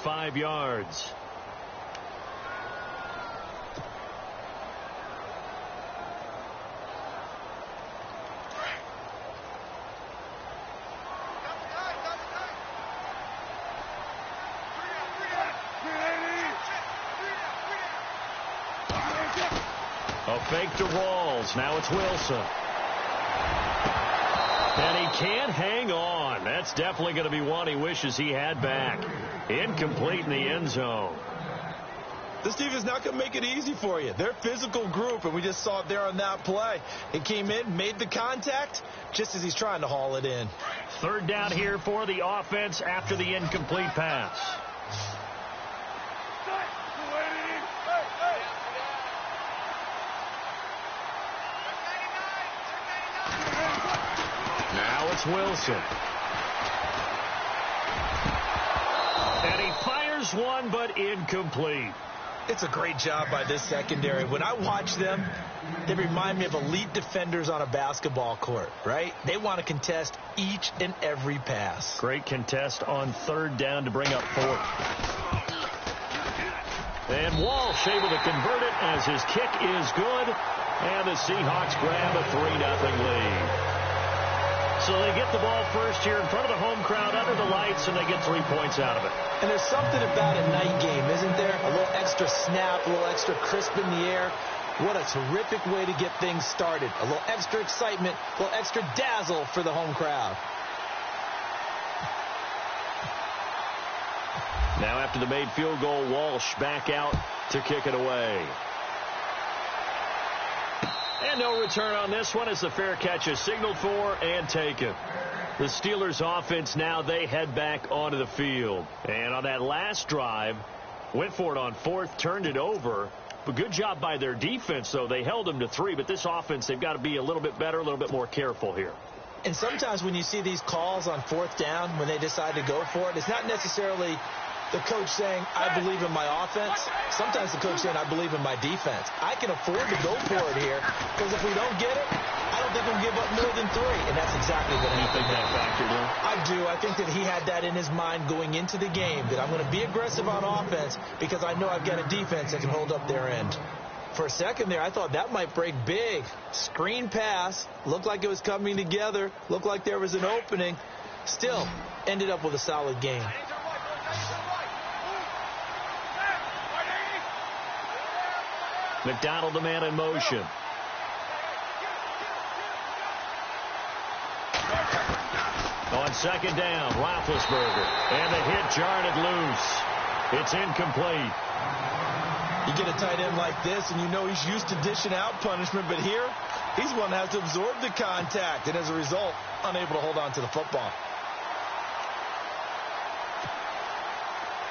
5 yards. A fake to Rawls. Now it's Wilson. And he can't hang on. That's definitely going to be one he wishes he had back. Incomplete in the end zone. This team is not going to make it easy for you. They're a physical group, and we just saw it there on that play. He came in, made the contact, just as he's trying to haul it in. 3rd down here for the offense after the incomplete pass. Now it's Wilson. And he fires one, but incomplete. It's a great job by this secondary. When I watch them, they remind me of elite defenders on a basketball court, right? They want to contest each and every pass. Great contest on 3rd down to bring up 4th. And Walsh able to convert it as his kick is good. And the Seahawks grab a 3-0 lead. So they get the ball first here in front of the home crowd under the lights, and they get 3 points out of it. And there's something about a night game, isn't there? A little extra snap, a little extra crisp in the air. What a terrific way to get things started. A little extra excitement, a little extra dazzle for the home crowd. Now after the made field goal, Walsh back out to kick it away. And no return on this one as the fair catch is signaled for and taken. The Steelers offense now, they head back onto the field. And on that last drive, went for it on 4th, turned it over. But good job by their defense, though. They held them to 3, but this offense, they've got to be a little bit better, a little bit more careful here. And sometimes when you see these calls on 4th down, when they decide to go for it, it's not necessarily the coach saying, I believe in my offense. Sometimes the coach saying, I believe in my defense. I can afford to go for it here because if we don't get it, I don't think we'll give up more than 3. And that's exactly what happened. You think that factored in? I do. I think that he had that in his mind going into the game, that I'm going to be aggressive on offense because I know I've got a defense that can hold up their end. For a second there, I thought that might break big. Screen pass. Looked like it was coming together. Looked like there was an opening. Still ended up with a solid game. McDonald, the man in motion. On 2nd down, Roethlisberger. And the hit jarred it loose. It's incomplete. You get a tight end like this, and you know he's used to dishing out punishment, but here, he's one that has to absorb the contact, and as a result, unable to hold on to the football.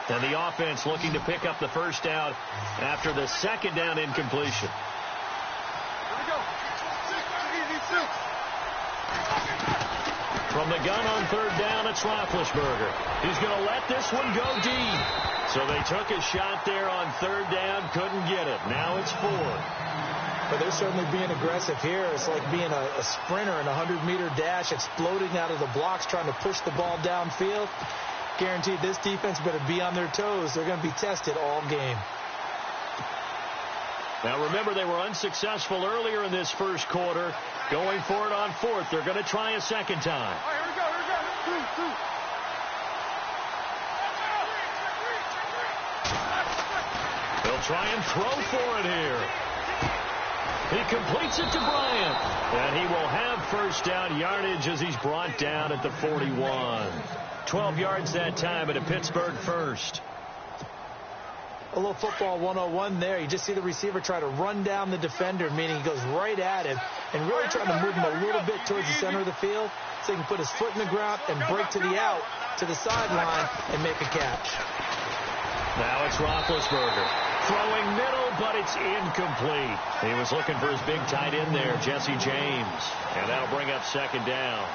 And the offense looking to pick up the 1st down after the 2nd down incompletion. From the gun on 3rd down, it's Roethlisberger. He's going to let this one go deep. So they took a shot there on 3rd down, couldn't get it. Now it's 4th. But they're certainly being aggressive here. It's like being a sprinter in a 100-meter dash, exploding out of the blocks, trying to push the ball downfield. Guaranteed this defense better be on their toes. They're going to be tested all game. Now remember, they were unsuccessful earlier in this 1st quarter. Going for it on 4th. They're going to try a 2nd time. All right, here we go. They'll try and throw for it here. He completes it to Bryant. And he will have 1st down yardage as he's brought down at the 41. 12 yards that time at a Pittsburgh 1st. A little football 101 there. You just see the receiver try to run down the defender, meaning he goes right at him and really trying to move him a little bit towards the center of the field so he can put his foot in the ground and break to the out, to the sideline, and make a catch. Now it's Roethlisberger. Throwing middle, but it's incomplete. He was looking for his big tight end there, Jesse James. And that'll bring up 2nd down.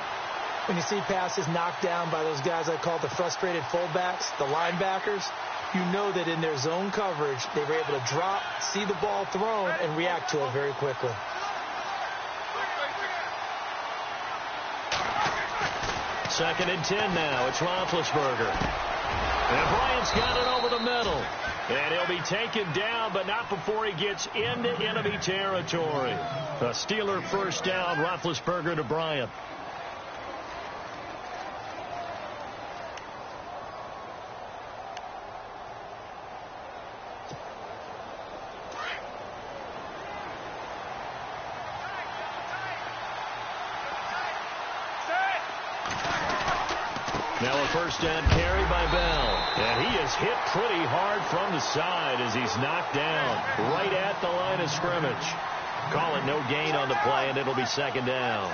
When you see passes knocked down by those guys I call the frustrated fullbacks, the linebackers, you know that in their zone coverage, they were able to drop, see the ball thrown, and react to it very quickly. Second and 10 now. It's Roethlisberger. And Bryant's got it And he'll be taken down, but not before he gets into enemy territory. A Steeler first down, Roethlisberger to Bryant. Now a first down carry by Bell. And he is hit pretty hard from the side as he's knocked down right at the line of scrimmage. Call it no gain on the play, and it'll be second down.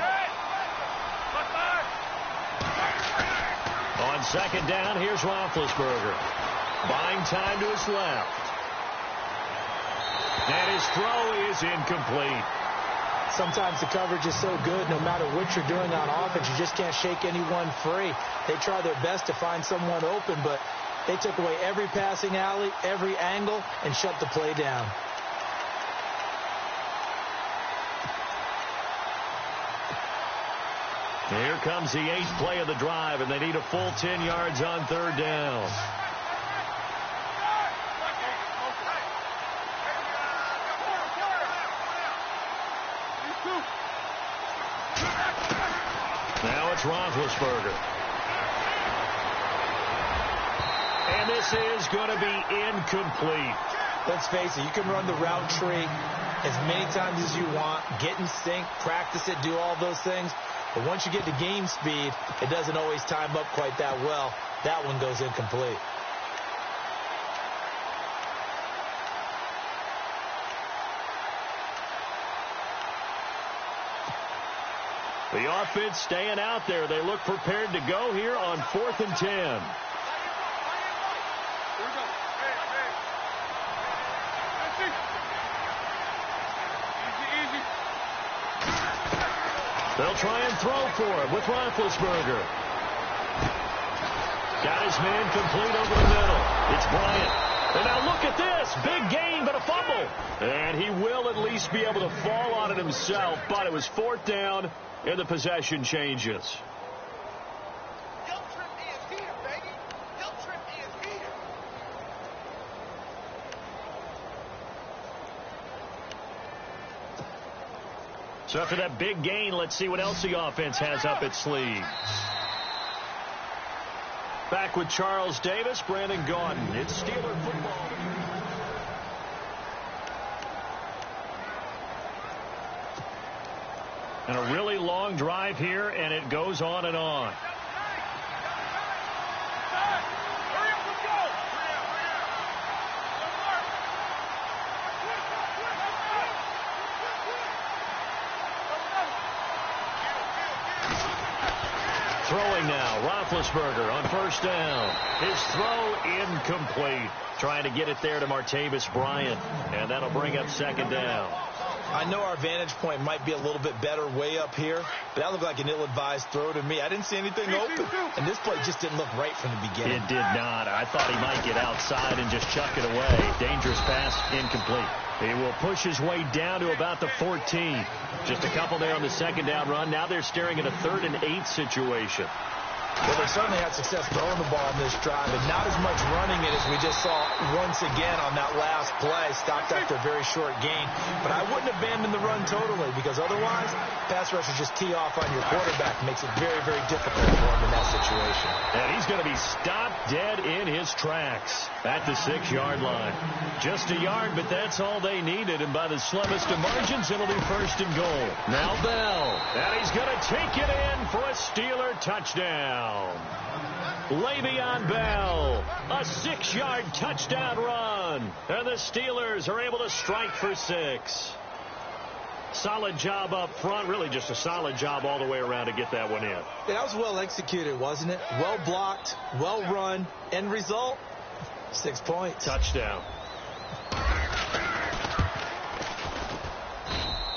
On second down, here's Roethlisberger. Buying time to his left. And his throw is incomplete. Sometimes the coverage is so good, no matter what you're doing on offense, you just can't shake anyone free. They try their best to find someone open, but they took away every passing alley, every angle, and shut the play down. Here comes the 8th play of the drive, and they need a full 10 yards on third down. Now it's Roethlisberger. And this is going to be incomplete. Let's face it, you can run the route tree as many times as you want, get in sync, practice it, do all those things. But once you get to game speed, it doesn't always time up quite that well. That one goes incomplete. The offense staying out there. They look prepared to go here on 4th and 10. They'll try and throw for him with Roethlisberger. Got his man complete over the middle. It's Bryant. And now look at this. Big gain, but a fumble. And he will at least be able to fall on it himself, but it was 4th down, and the possession changes. So after that big gain, let's see what else the offense has up its sleeves. Back with Charles Davis, Brandon Gaudin. It's Steeler football. And a really long drive here, and it goes on and on. Throwing now, Roethlisberger on first down. His throw incomplete. Trying to get it there to Martavis Bryant, and that'll bring up second down. I know our vantage point might be a little bit better way up here, but that looked like an ill-advised throw to me. I didn't see anything open, and this play just didn't look right from the beginning. It did not. I thought he might get outside and just chuck it away. Dangerous pass, incomplete. He will push his way down to about the 14. Just a couple there on the second down run. Now they're staring at a 3rd and 8 situation. Well, they certainly had success throwing the ball in this drive, and not as much running it as we just saw once again on that last play. Stopped after a very short gain. But I wouldn't abandon the run totally, because otherwise, pass rushers just tee off on your quarterback. Makes it very, very difficult for him in that situation. And he's going to be stopped dead in his tracks at the 6-yard line. Just a yard, but that's all they needed. And by the slimmest of margins, it'll be 1st and goal. Now Bell. And he's going to take it in for a Steeler touchdown. Le'Veon Bell, a 6-yard touchdown run. And the Steelers are able to strike for 6. Solid job up front. Really just a solid job all the way around to get that one in. Yeah, that was well executed, wasn't it? Well blocked, well run. End result, 6 points. Touchdown.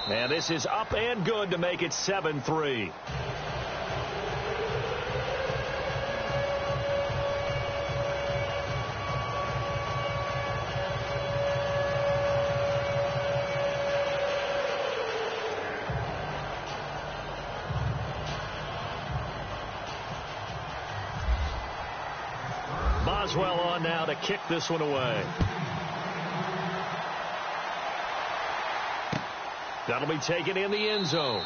And this is up and good to make it 7-3. Boswell on now to kick this one away. That'll be taken in the end zone.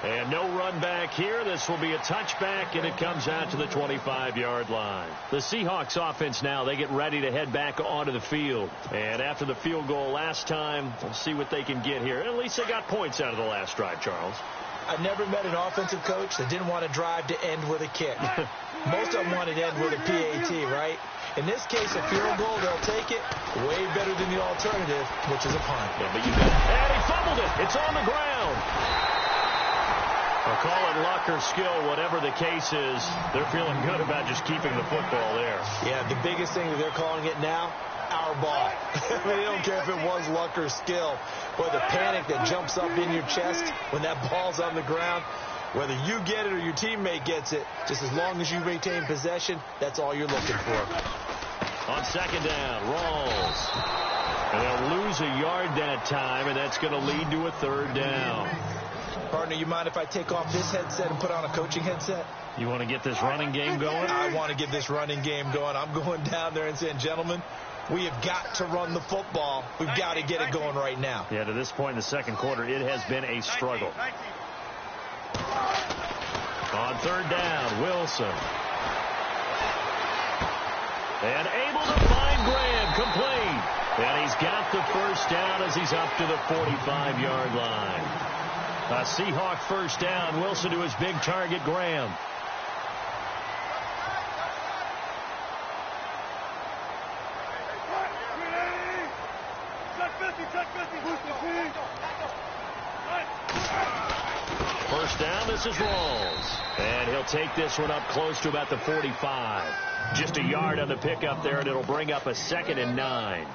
And no run back here. This will be a touchback, and it comes out to the 25-yard line. The Seahawks offense now, they get ready to head back onto the field. And after the field goal last time, we'll see what they can get here. At least they got points out of the last drive, Charles. I never met an offensive coach that didn't want to drive to end with a kick. Most of them wanted to end with a PAT, right? In this case, a field goal, they'll take it way better than the alternative, which is a punt. Yeah, but and he fumbled it. It's on the ground. Or call it luck or skill, whatever the case is, they're feeling good about just keeping the football there. Yeah, the biggest thing that they're calling it now, our ball. I mean, they don't care if it was luck or skill, or the panic that jumps up in your chest when that ball's on the ground. Whether you get it or your teammate gets it, just as long as you retain possession, that's all you're looking for. On second down, Rawls. And they'll lose a yard that time, and that's going to lead to a third down. Partner, you mind if I take off this headset and put on a coaching headset? You want to get this running game going? I want to get this running game going. I'm going down there and saying, gentlemen, we have got to run the football. We've got to get it going right now. Yeah, to this point in the second quarter, it has been a struggle. On third down, Wilson. And able to find Graham, complete. And he's got the first down as he's up to the 45-yard line. A Seahawk first down. Wilson to his big target, Graham. First down, this is Rawls. And he'll take this one up close to about the 45. Just a yard on the pickup there, and it'll bring up a 2nd and 9.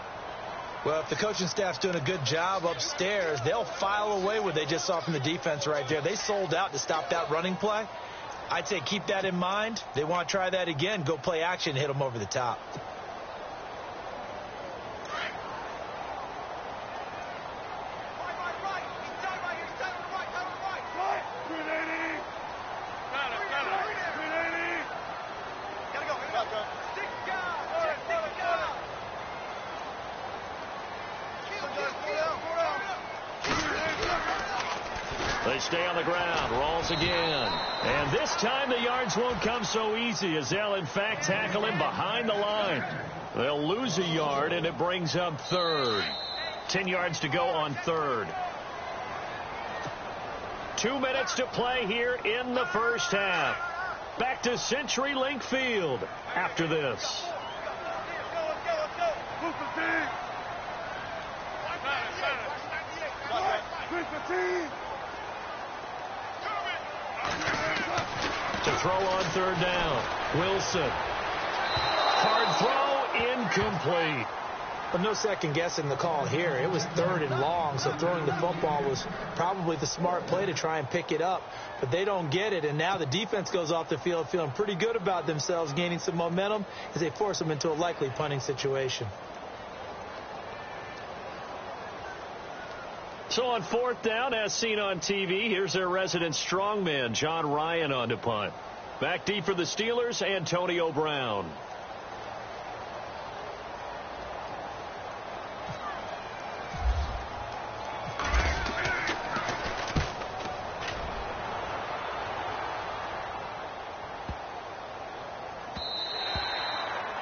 Well, if the coaching staff's doing a good job upstairs, they'll file away what they just saw from the defense right there. They sold out to stop that running play. I'd say keep that in mind. They want to try that again. Go play action, hit them over the top. They stay on the ground. Rawls again. And this time the yards won't come so easy as they'll, in fact, tackle him behind the line. They'll lose a yard, and it brings up third. 10 yards to go on third. 2 minutes to play here in the first half. Back to CenturyLink Field after this. To throw on third down, Wilson. Hard throw, incomplete. But no second guessing the call here. It was 3rd and long, so throwing the football was probably the smart play to try and pick it up. But they don't get it, and now the defense goes off the field feeling pretty good about themselves, gaining some momentum as they force them into a likely punting situation. So on 4th down, as seen on TV, here's their resident strongman, John Ryan, on to punt. Back deep for the Steelers, Antonio Brown.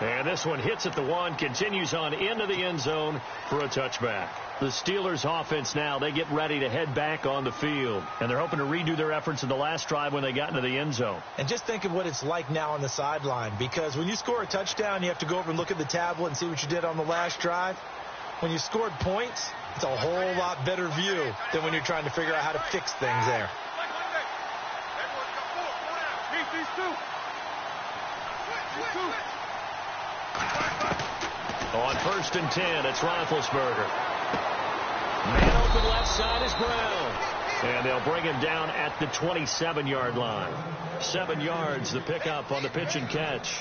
And this one hits at the 1, continues on into the end zone for a touchback. The Steelers offense now, they get ready to head back on the field. And they're hoping to redo their efforts in the last drive when they got into the end zone. And just think of what it's like now on the sideline. Because when you score a touchdown, you have to go over and look at the tablet and see what you did on the last drive. When you scored points, it's a whole lot better view than when you're trying to figure out how to fix things there. On 1st and 10, it's Roethlisberger. Man open left side is Brown. And they'll bring him down at the 27-yard line. 7 yards, the pickup on the pitch and catch.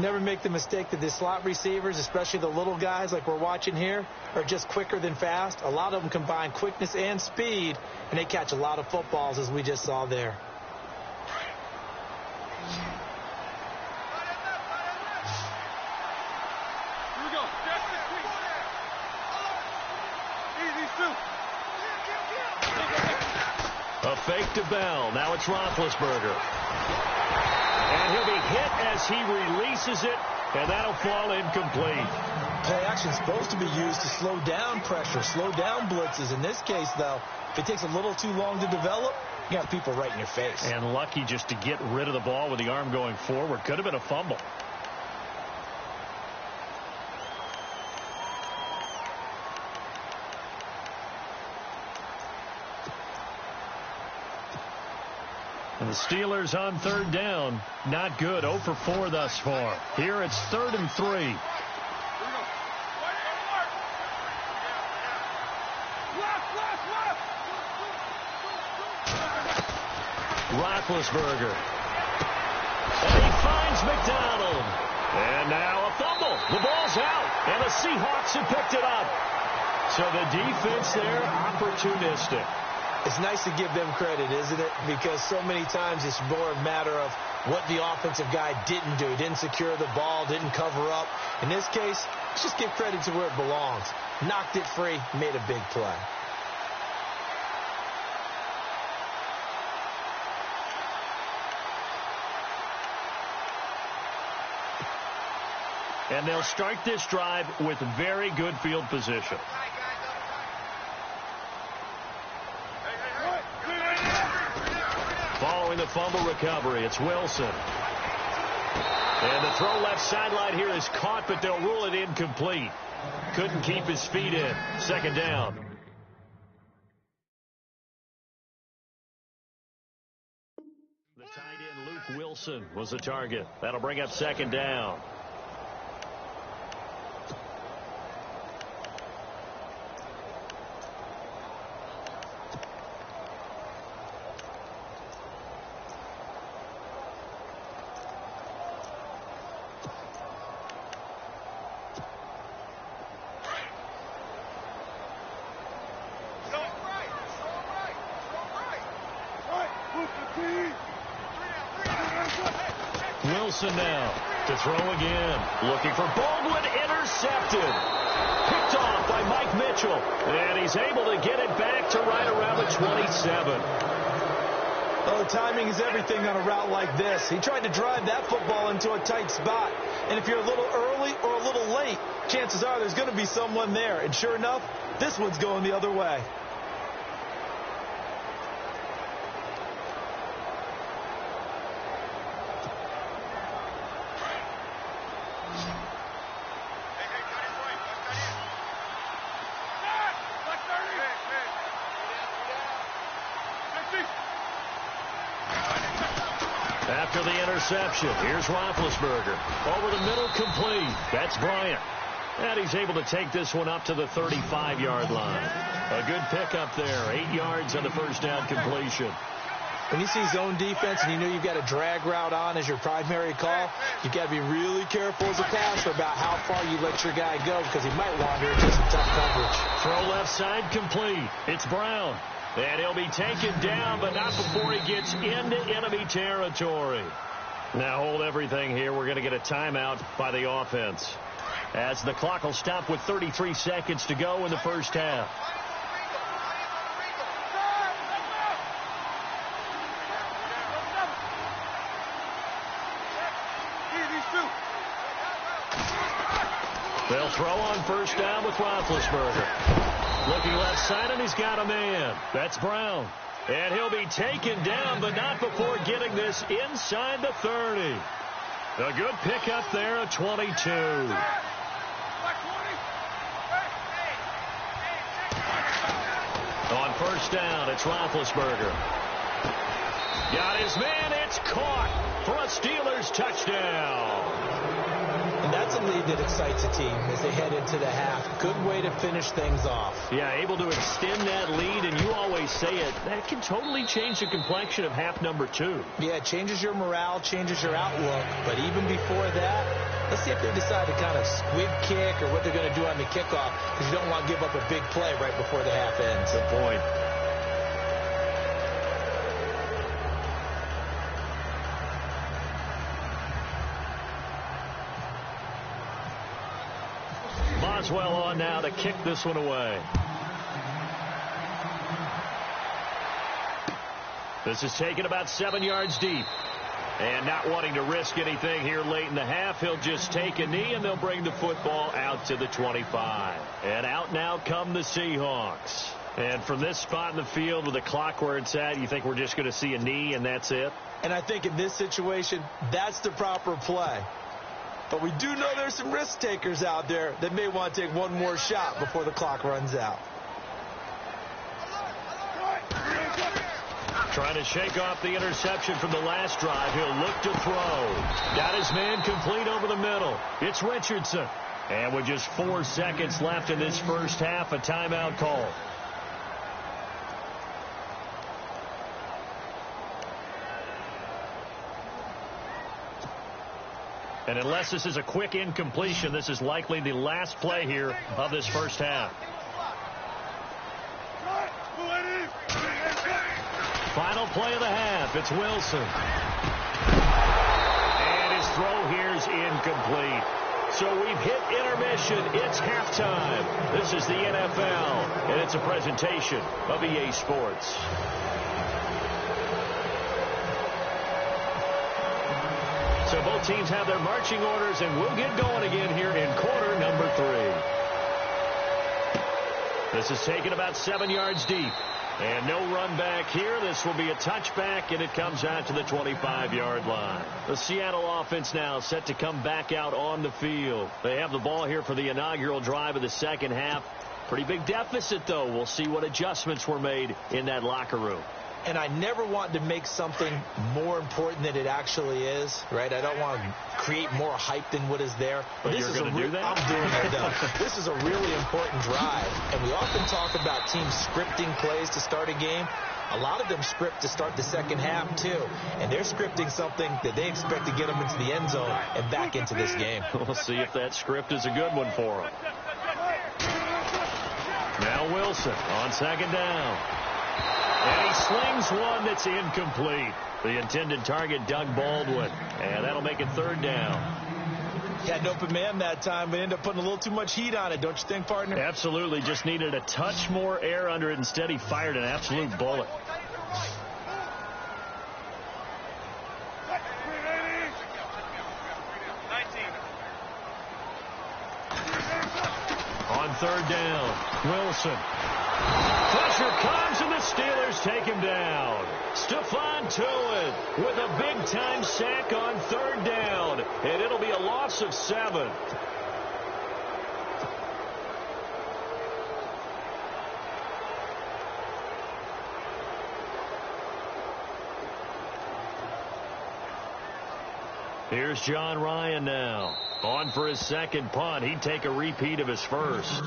Never make the mistake that the slot receivers, especially the little guys like we're watching here, are just quicker than fast. A lot of them combine quickness and speed, and they catch a lot of footballs, as we just saw there. we go. Easy, two. A fake to Bell. Now it's Roethlisberger. And he'll be hit as he releases it, and that'll fall incomplete. Play action's supposed to be used to slow down pressure, slow down blitzes. In this case, though, if it takes a little too long to develop, you got people right in your face. And lucky just to get rid of the ball with the arm going forward. Could have been a fumble. And the Steelers on third down. Not good. 0 for 4 thus far. Here it's 3rd and 3. Roethlisberger. And he finds McDonald. And now a fumble. The ball's out. And the Seahawks have picked it up. So the defense there, opportunistic. It's nice to give them credit, isn't it? Because so many times it's more a matter of what the offensive guy didn't do. Didn't secure the ball, didn't cover up. In this case, let's just give credit to where it belongs. Knocked it free, made a big play. And they'll start this drive with very good field position. Following the fumble recovery, it's Wilson. And the throw left sideline here is caught, but they'll rule it incomplete. Couldn't keep his feet in. 2nd down. The tight end Luke Wilson was the target. That'll bring up 2nd down. Wilson now to throw again. Looking for Baldwin. Intercepted. Picked off by Mike Mitchell. And he's able to get it back to right around the 27. Well, the timing is everything on a route like this. He tried to drive that football into a tight spot. And if you're a little early or a little late, chances are there's going to be someone there. And sure enough, this one's going the other way. After the interception, here's Roethlisberger. Over the middle, complete. That's Bryant. And he's able to take this one up to the 35-yard line. A good pickup there. 8 yards on the first down completion. When you see zone defense and you know you've got a drag route on as your primary call, you've got to be really careful as a passer about how far you let your guy go because he might wander into some tough coverage. Throw left side complete. It's Brown. And he'll be taken down, but not before he gets into enemy territory. Now hold everything here. We're going to get a timeout by the offense, as the clock will stop with 33 seconds to go in the first half. They'll throw on first down with Roethlisberger. Looking left side, and he's got a man. That's Brown. And he'll be taken down, but not before getting this inside the 30. A good pickup there at 22. On first down, it's Roethlisberger. Got his man. It's caught for a Steelers touchdown. And that's a lead that excites a team as they head into the half. Good way to finish things off. Yeah, able to extend that lead, and you always say it, that can totally change the complexion of half number 2. Yeah, it changes your morale, changes your outlook. But even before that, let's see if they decide to kind of squib kick or what they're going to do on the kickoff, because you don't want to give up a big play right before the half ends. Good point. Boswell on now to kick this one away. This is taken about 7 yards deep. And not wanting to risk anything here late in the half, he'll just take a knee, and they'll bring the football out to the 25. And out now come the Seahawks. And from this spot in the field with the clock where it's at, you think we're just going to see a knee and that's it? And I think in this situation, that's the proper play. But we do know there's some risk takers out there that may want to take one more shot before the clock runs out. Trying to shake off the interception from the last drive. He'll look to throw. Got his man complete over the middle. It's Richardson. And with just 4 seconds left in this first half, a timeout call. And unless this is a quick incompletion, this is likely the last play here of this first half. Final play of the half. It's Wilson. And his throw here's incomplete. So we've hit intermission. It's halftime. This is the NFL, and it's a presentation of EA Sports. So both teams have their marching orders, and we'll get going again here in quarter number 3. This is taken about 7 yards deep. And no run back here. This will be a touchback, and it comes out to the 25-yard line. The Seattle offense now set to come back out on the field. They have the ball here for the inaugural drive of the second half. Pretty big deficit, though. We'll see what adjustments were made in that locker room. And I never want to make something more important than it actually is, right? I don't want to create more hype than what is there. But you're going to do that? I'm doing it, though. This is a really important drive. And we often talk about teams scripting plays to start a game. A lot of them script to start the second half, too. And they're scripting something that they expect to get them into the end zone and back into this game. We'll see if that script is a good one for them. Now Wilson on second down. And he slings one that's incomplete. The intended target, Doug Baldwin. And that'll make it third down. He had an open man that time, but ended up putting a little too much heat on it, don't you think, partner? Absolutely. Just needed a touch more air under it. Instead, he fired an absolute bullet. On third down, Wilson. Pressure comes, and the Steelers take him down. Stephon Tuitt with a big-time sack on third down, and it'll be a loss of 7. Here's John Ryan now. On for his second punt. He'd take a repeat of his first.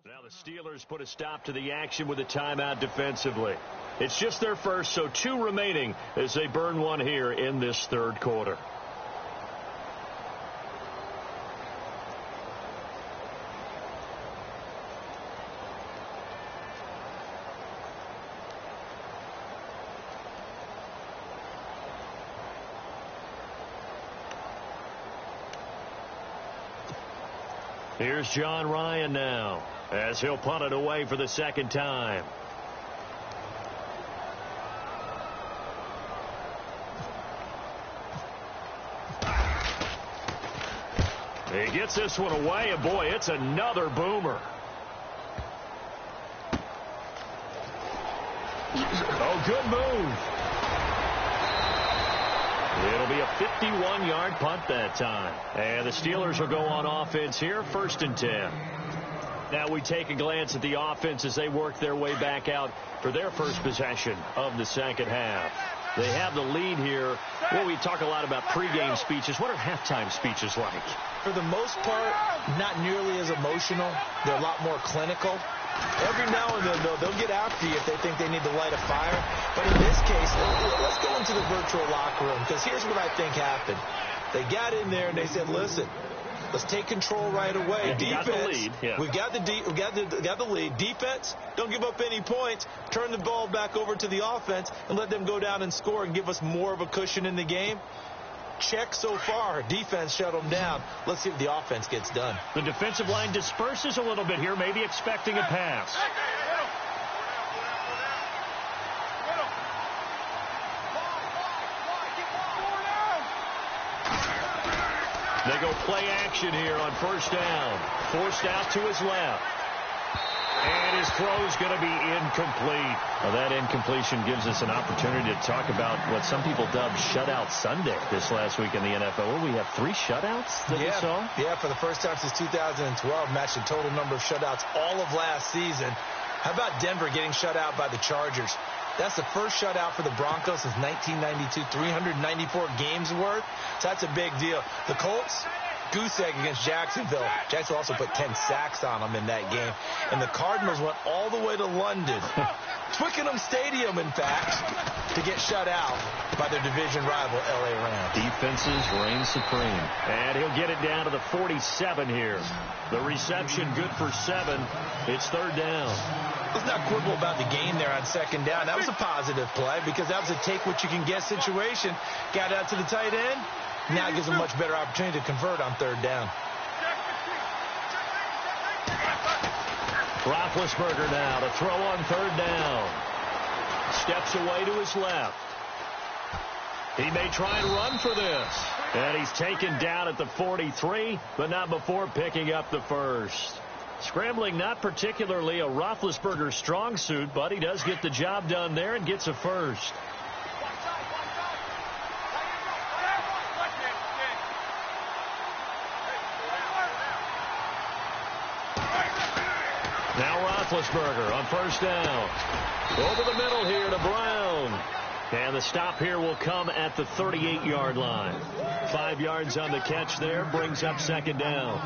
Now the Steelers put a stop to the action with a timeout defensively. It's just their first, so 2 remaining as they burn one here in this third quarter. Here's John Ryan now, as he'll punt it away for the second time. He gets this one away, and boy, it's another boomer. Oh, good move. It'll be a 51-yard punt that time. And the Steelers will go on offense here, 1st and 10. Now we take a glance at the offense as they work their way back out for their first possession of the second half. They have the lead here. Well, we talk a lot about pregame speeches. What are halftime speeches like? For the most part, not nearly as emotional. They're a lot more clinical. Every now and then, though, they'll get after you if they think they need to light a fire. But in this case, let's go into the virtual locker room, because here's what I think happened. They got in there and they said, listen, let's take control right away. Yeah, Defense, got the lead. Yeah. We've got the lead. Defense, don't give up any points. Turn the ball back over to the offense and let them go down and score and give us more of a cushion in the game. Check so far. Defense shut them down. Let's see if the offense gets done. The defensive line disperses a little bit here, maybe expecting a pass. They go play action here on first down. Forced out to his left. And his throw is going to be incomplete. Well, that incompletion gives us an opportunity to talk about what some people dubbed Shutout Sunday this last week in the NFL. Well, we have 3 shutouts that we saw? Yeah, for the first time since 2012, matched the total number of shutouts all of last season. How about Denver getting shut out by the Chargers? That's the first shutout for the Broncos since 1992, 394 games worth. So that's a big deal. The Colts, goose egg against Jacksonville. Jacksonville also put 10 sacks on them in that game. And the Cardinals went all the way to London, Twickenham Stadium, in fact, to get shut out by their division rival, L.A. Rams. Defenses reign supreme. And he'll get it down to the 47 here. The reception good for 7. It's third down. Let's not quibble about the gain there on second down. That was a positive play because that was a take-what-you-can-get situation. Got out to the tight end. Now it gives them a much better opportunity to convert on third down. Roethlisberger now to throw on third down. Steps away to his left. He may try and run for this. And he's taken down at the 43, but not before picking up the first. Scrambling not particularly a Roethlisberger strong suit, but he does get the job done there and gets a first. Now Roethlisberger on first down. Over the middle here to Brown. And the stop here will come at the 38-yard line. 5 yards on the catch there, brings up second down.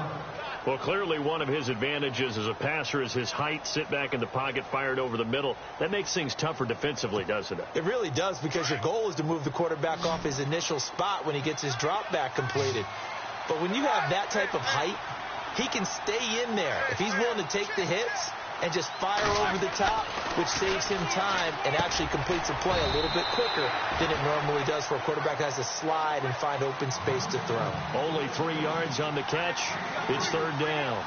Well, clearly one of his advantages as a passer is his height, sit back in the pocket, fired over the middle. That makes things tougher defensively, doesn't it? It really does, because your goal is to move the quarterback off his initial spot when he gets his drop back completed. But when you have that type of height, he can stay in there. If he's willing to take the hits and just fire over the top, which saves him time and actually completes a play a little bit quicker than it normally does for a quarterback that has to slide and find open space to throw. Only 3 yards on the catch. It's third down.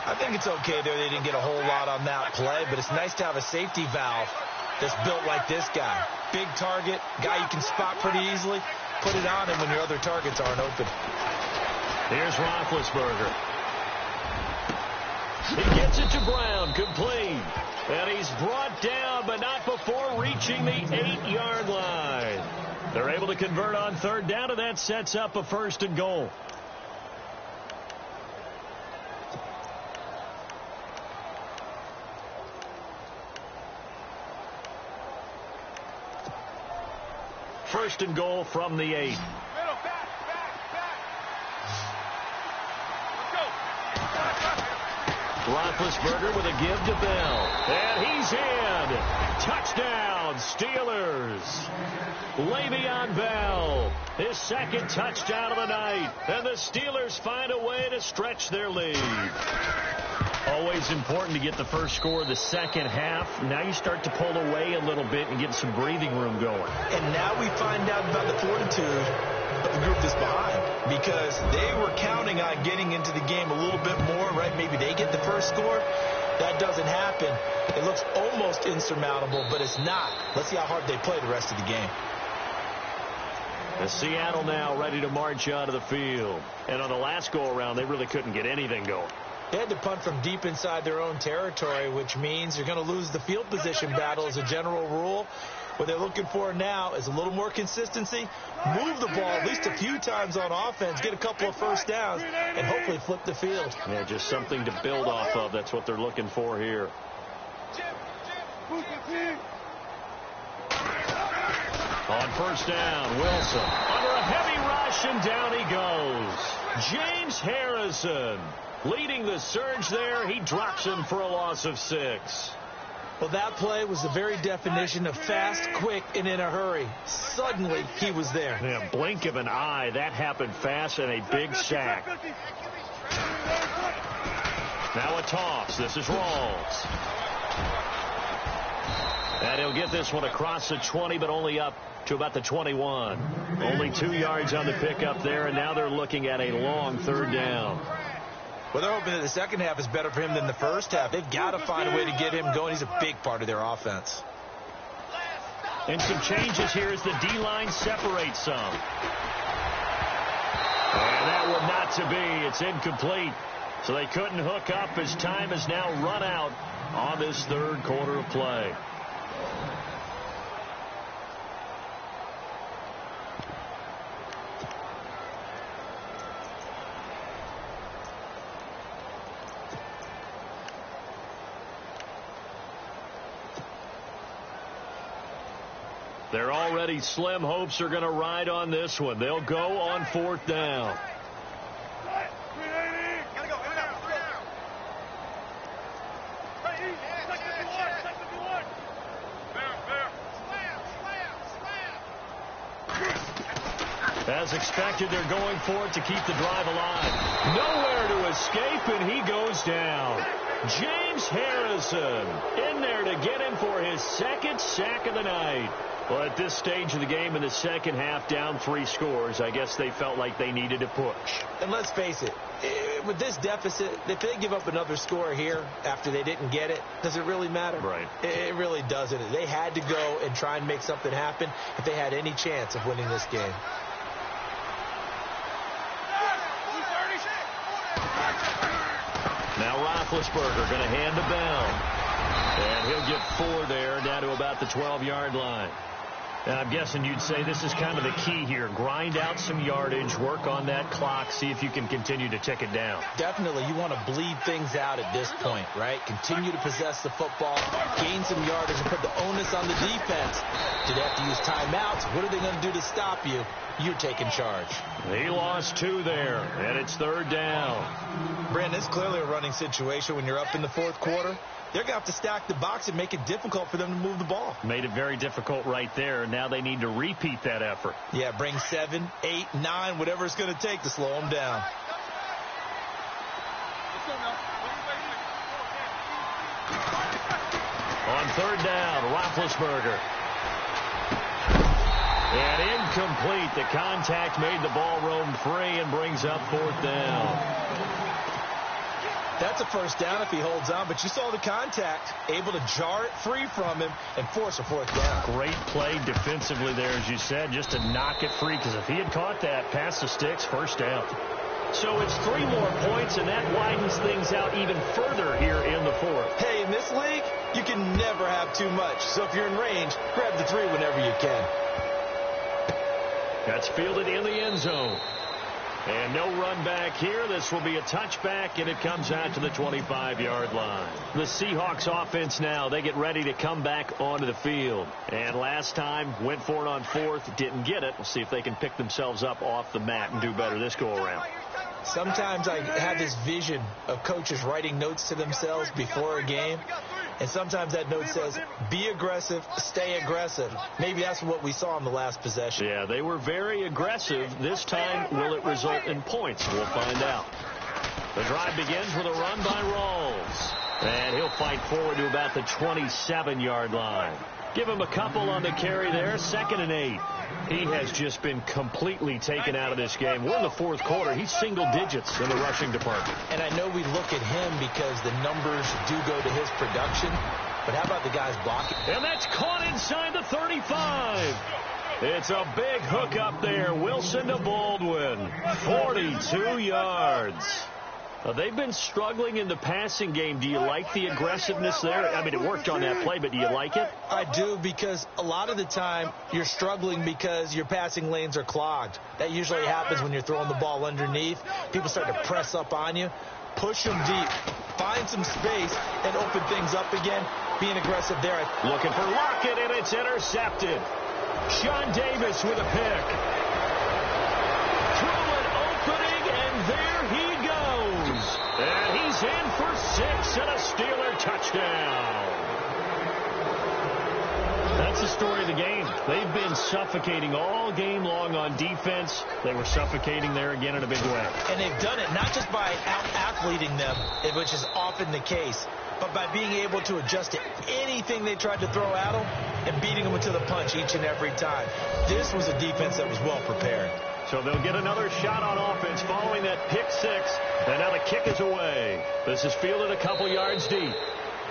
I think it's okay there. They didn't get a whole lot on that play, but it's nice to have a safety valve that's built like this guy. Big target, guy you can spot pretty easily. Put it on him when your other targets aren't open. Here's Roethlisberger. He gets it to Brown, complete. And he's brought down, but not before reaching the 8-yard line. They're able to convert on third down, and that sets up a first and goal. First and goal from the 8. Roethlisberger with a give to Bell. And he's in. Touchdown, Steelers. Le'Veon Bell, his second touchdown of the night. And the Steelers find a way to stretch their lead. Always important to get the first score of the second half. Now you start to pull away a little bit and get some breathing room going. And now we find out about the fortitude of the group that's behind, because they were counting on getting into the game a little bit more, right? Maybe they get the first score. That doesn't happen. It looks almost insurmountable, but it's not. Let's see how hard they play the rest of the game. And Seattle now ready to march out of the field. And on the last go-around, they really couldn't get anything going. They had to punt from deep inside their own territory, which means you're going to lose the field position battle as a general rule. What they're looking for now is a little more consistency, move the ball at least a few times on offense, get a couple of first downs, and hopefully flip the field. Yeah, just something to build off of. That's what they're looking for here. On first down, Wilson under a heavy rush, and down he goes. James Harrison leading the surge there. He drops him for a loss of 6. Well, that play was the very definition of fast, quick, and in a hurry. Suddenly, he was there. Yeah, blink of an eye. That happened fast, and a big sack. Now a toss. This is Rawls. And he'll get this one across the 20, but only up to about the 21. Only 2 yards on the pickup there, and now they're looking at a long third down. Well, they're hoping that the second half is better for him than the first half. They've got to find a way to get him going. He's a big part of their offense. And some changes here as the D-line separates some. And that one not to be. It's incomplete. So they couldn't hook up as time has now run out on this third quarter of play. Their already slim hopes are going to ride on this one. They'll go on fourth down. As expected, they're going for it to keep the drive alive. Nowhere to escape, and he goes down. James Harrison in there to get him for his second sack of the night. Well, at this stage of the game in the second half, down 3 scores, I guess they felt like they needed a push. And let's face it, with this deficit, if they give up another score here after they didn't get it, does it really matter? Right. It really doesn't. They had to go and try and make something happen if they had any chance of winning this game. Now Roethlisberger going to hand the bell. And he'll get 4 there, down to about the 12-yard line. And I'm guessing you'd say this is kind of the key here. Grind out some yardage, work on that clock, see if you can continue to tick it down. Definitely. You want to bleed things out at this point, right? Continue to possess the football, gain some yardage, and put the onus on the defense. Do they have to use timeouts? What are they going to do to stop you? You're taking charge. He lost 2 there, and it's third down. Brandon, it's clearly a running situation when you're up in the fourth quarter. They're going to have to stack the box and make it difficult for them to move the ball. Made it very difficult right there. Now they need to repeat that effort. Yeah, bring 7, 8, 9, whatever it's going to take to slow them down. On third down, Roethlisberger. And incomplete. The contact made the ball roam free and brings up fourth down. That's a first down if he holds on, but you saw the contact, able to jar it free from him and force a fourth down. Great play defensively there, as you said, just to knock it free, because if he had caught that, past the sticks, first down. So it's 3 more points, and that widens things out even further here in the fourth. Hey, in this league, you can never have too much. So if you're in range, grab the 3 whenever you can. That's fielded in the end zone. And no run back here. This will be a touchback, and it comes out to the 25-yard line. The Seahawks offense now, they get ready to come back onto the field. And last time, went for it on fourth, didn't get it. We'll see if they can pick themselves up off the mat and do better this go-around. Sometimes I have this vision of coaches writing notes to themselves before a game. And sometimes that note says, be aggressive, stay aggressive. Maybe that's what we saw in the last possession. Yeah, they were very aggressive. This time, will it result in points? We'll find out. The drive begins with a run by Rawls. And he'll fight forward to about the 27-yard line. Give him a couple on the carry there, 2nd and 8. He has just been completely taken out of this game. We're in the fourth quarter. He's single digits in the rushing department. And I know we look at him because the numbers do go to his production. But how about the guys blocking? And that's caught inside the 35. It's a big hook up there. Wilson to Baldwin. 42 yards. They've been struggling in the passing game. Do you like the aggressiveness there? I mean, it worked on that play, but do you like it? I do, because a lot of the time you're struggling because your passing lanes are clogged. That usually happens when you're throwing the ball underneath. People start to press up on you. Push them deep. Find some space and open things up again. Being aggressive there. Looking for Lockett, and it's intercepted. Sean Davis with a pick. Through an opening, and there he goes. And he's in for 6 and a Steeler touchdown. That's the story of the game. They've been suffocating all game long on defense. They were suffocating there again in a big way. And they've done it not just by out-athleting them, which is often the case, but by being able to adjust to anything they tried to throw at them and beating them to the punch each and every time. This was a defense that was well prepared. So they'll get another shot on offense following that pick 6. And now the kick is away. This is fielded a couple yards deep.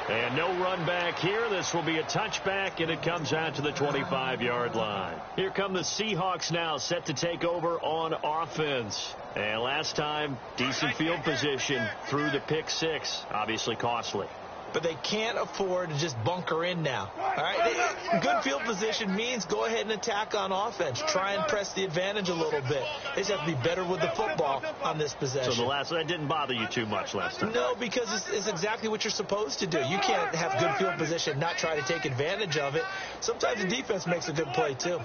And no run back here. This will be a touchback, and it comes out to the 25-yard line. Here come the Seahawks now, set to take over on offense. And last time, decent field position through the pick 6. Obviously costly. But they can't afford to just bunker in now. All right, good field position means go ahead and attack on offense. Try and press the advantage a little bit. They just have to be better with the football on this possession. So that didn't bother you too much last time? No, because it's exactly what you're supposed to do. You can't have good field position, not try to take advantage of it. Sometimes the defense makes a good play, too.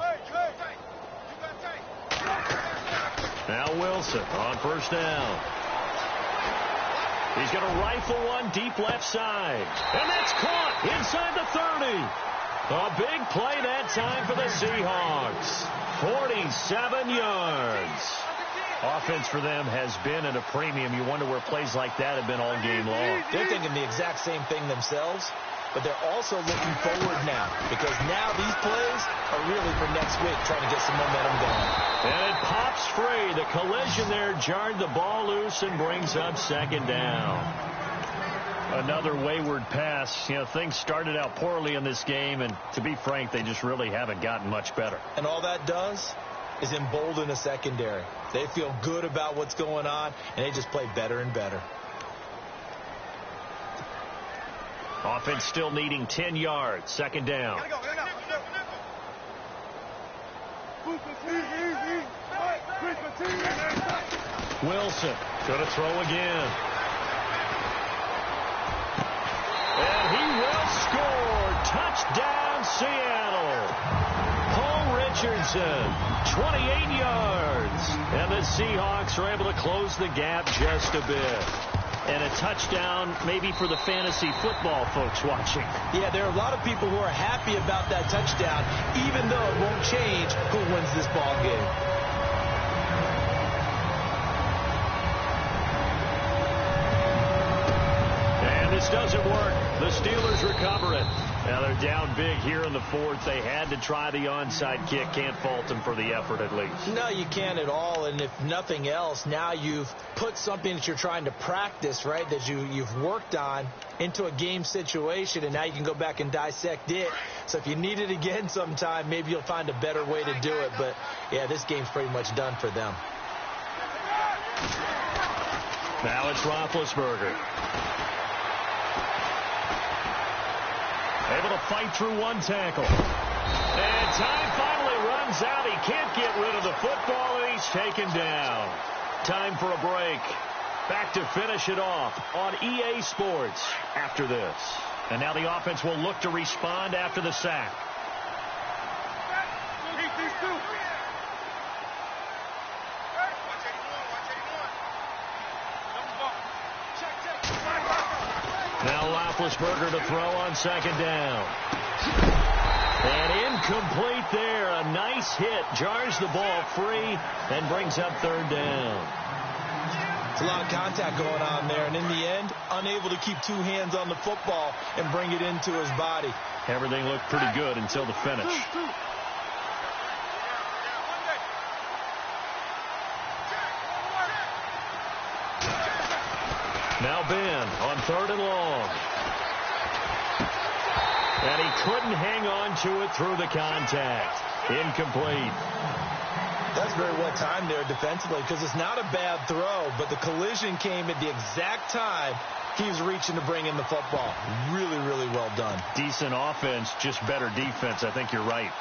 Now Wilson on first down. He's going to rifle one deep left side. And that's caught inside the 30. A big play that time for the Seahawks. 47 yards. Offense for them has been at a premium. You wonder where plays like that have been all game long. They're thinking the exact same thing themselves, but they're also looking forward now because now these plays are really for next week, trying to get some momentum going. And it pops free. The collision there jarred the ball loose and brings up second down. Another wayward pass. You know, things started out poorly in this game, and to be frank, they just really haven't gotten much better. And all that does is embolden a secondary. They feel good about what's going on, and they just play better and better. Offense still needing 10 yards. Second down. Wilson going to throw again. And he will score. Touchdown, Seattle. Paul Richardson, 28 yards. And the Seahawks are able to close the gap just a bit. And a touchdown maybe for the fantasy football folks watching. Yeah, there are a lot of people who are happy about that touchdown, even though it won't change who wins this ball game. And this doesn't work. The Steelers recover it. Now they're down big here in the 4th. They had to try the onside kick. Can't fault them for the effort at least. No, you can't at all. And if nothing else, now you've put something that you're trying to practice, right, that you've worked on into a game situation, and now you can go back and dissect it. So if you need it again sometime, maybe you'll find a better way to do it. But, yeah, this game's pretty much done for them. Now it's Roethlisberger. Able to fight through one tackle. And time finally runs out. He can't get rid of the football, and he's taken down. Time for a break. Back to finish it off on EA Sports after this. And now the offense will look to respond after the sack. Now Roethlisberger to throw on second down. And incomplete there. A nice hit. Jars the ball free and brings up third down. It's a lot of contact going on there. And in the end, unable to keep two hands on the football and bring it into his body. Everything looked pretty good until the finish. Now Ben on third and long. And he couldn't hang on to it through the contact. Incomplete. That's very well timed there defensively because it's not a bad throw, but the collision came at the exact time he was reaching to bring in the football. Really, really well done. Decent offense, just better defense. I think you're right.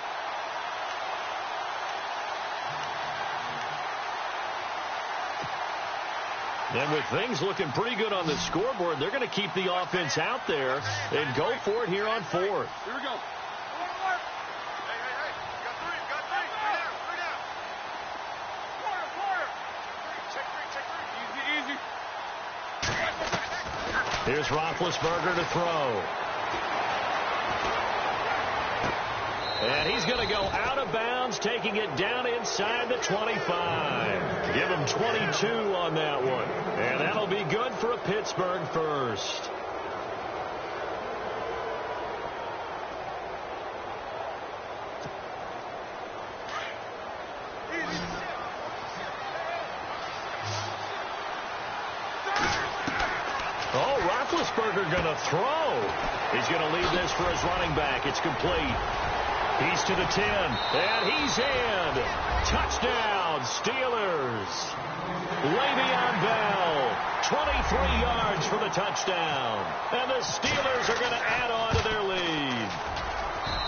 And with things looking pretty good on the scoreboard, they're going to keep the offense out there and go for it here on fourth. Here we go. Hey, you got 3. Here's Roethlisberger to throw. And he's going to go out of bounds, taking it down inside the 25. Give him 22 on that one. And that'll be good for a Pittsburgh first. Oh, Roethlisberger going to throw. He's going to leave this for his running back. It's complete. He's to the 10, and he's in. Touchdown, Steelers. Le'Veon Bell, 23 yards for the touchdown. And the Steelers are going to add on to their lead.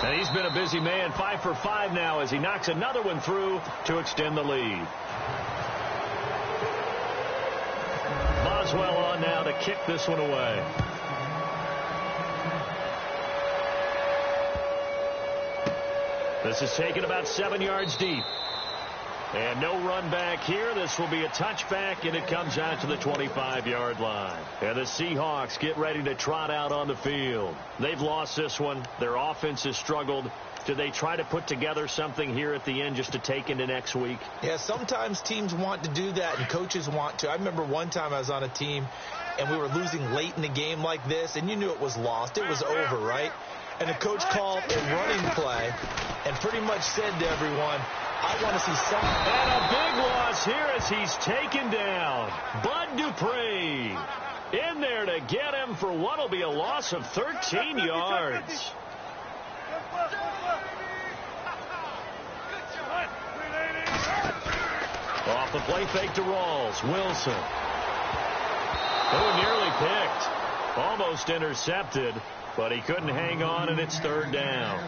And he's been a busy man, 5 for 5 now as he knocks another one through to extend the lead. Boswell on now to kick this one away. This is taken about 7 yards deep. And no run back here. This will be a touchback, and it comes out to the 25-yard line. And the Seahawks get ready to trot out on the field. They've lost this one. Their offense has struggled. Do they try to put together something here at the end just to take into next week? Yeah, sometimes teams want to do that, and coaches want to. I remember one time I was on a team, and we were losing late in the game like this, and you knew it was lost. It was over, right? And the coach called a running play and pretty much said to everyone, I want to see something. And a big loss here as he's taken down. Bud Dupree in there to get him for what will be a loss of 13 yards. Off the play fake to Rawls. Wilson. Oh, nearly picked. Almost intercepted, but he couldn't hang on, and it's third down.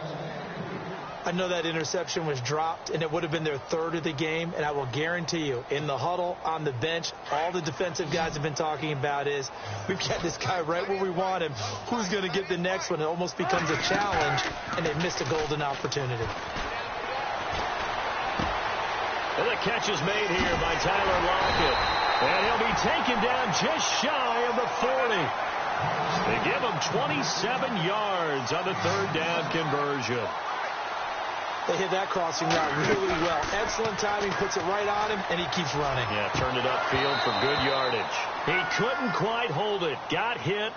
I know that interception was dropped, and it would have been their third of the game, and I will guarantee you, in the huddle, on the bench, all the defensive guys have been talking about is, we've got this guy right where we want him. Who's going to get the next one? It almost becomes a challenge, and they missed a golden opportunity. And the catch is made here by Tyler Lockett. And he'll be taken down just shy of the 40. They give him 27 yards on the third down conversion. They hit that crossing route really well. Excellent timing, puts it right on him, and he keeps running. Yeah, turned it upfield for good yardage. He couldn't quite hold it. Got hit.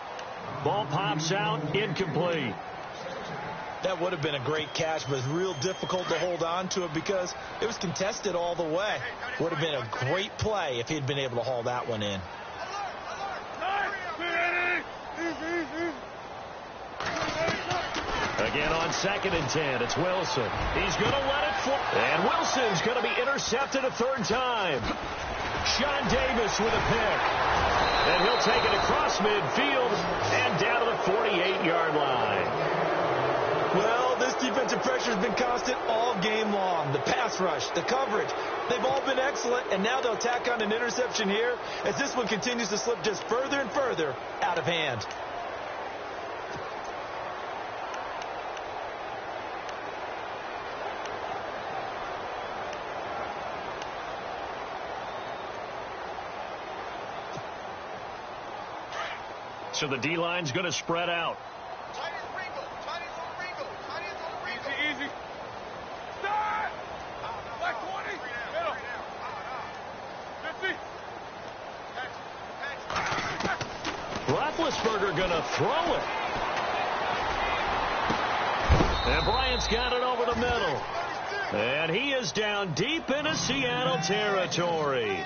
Ball pops out, incomplete. That would have been a great catch, but it's real difficult to hold on to it because it was contested all the way. Would have been a great play if he'd been able to haul that one in. Again on 2nd and 10, it's Wilson. He's going to let it fly. And Wilson's going to be intercepted a third time. Sean Davis with a pick. And he'll take it across midfield and down to the 48-yard line. Well, this defensive pressure has been constant all game long. The pass rush, the coverage, they've all been excellent, and now they'll tack on an interception here as this one continues to slip just further and further out of hand. So the D-line's going to spread out. Easy. Start! Like 20. Middle. 50. Roethlisberger going to throw it. And Bryant's got it over the middle. And he is down deep into Seattle territory.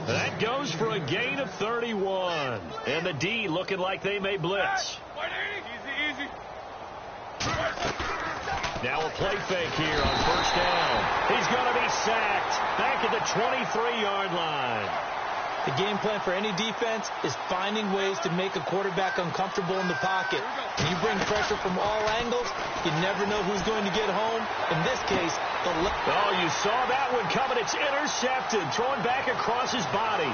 That goes for a gain of 31. And the D looking like they may blitz. Easy. Now a play fake here on first down. He's going to be sacked back at the 23-yard line. The game plan for any defense is finding ways to make a quarterback uncomfortable in the pocket. When you bring pressure from all angles, you never know who's going to get home. In this case, the left. Oh, you saw that one coming. It's intercepted. Thrown back across his body.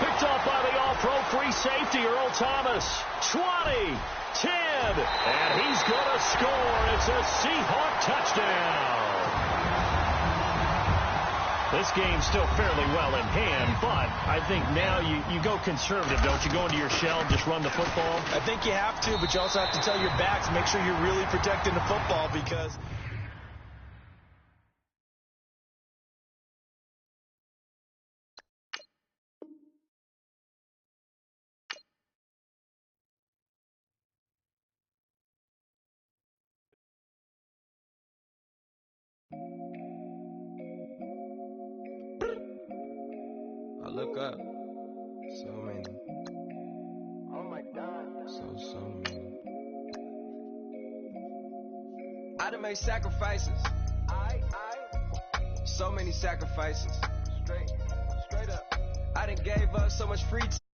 Picked off by the all-pro free safety, Earl Thomas. 20, 10, and he's going to score. It's a Seahawk touchdown. This game's still fairly well in hand, but I think now you go conservative, don't you? Go into your shell, just run the football. I think you have to, but you also have to tell your backs, make sure you're really protecting the football because... I look up. So many. Oh my God. So many. I done made sacrifices. So many sacrifices. Straight up. I done gave up so much free time.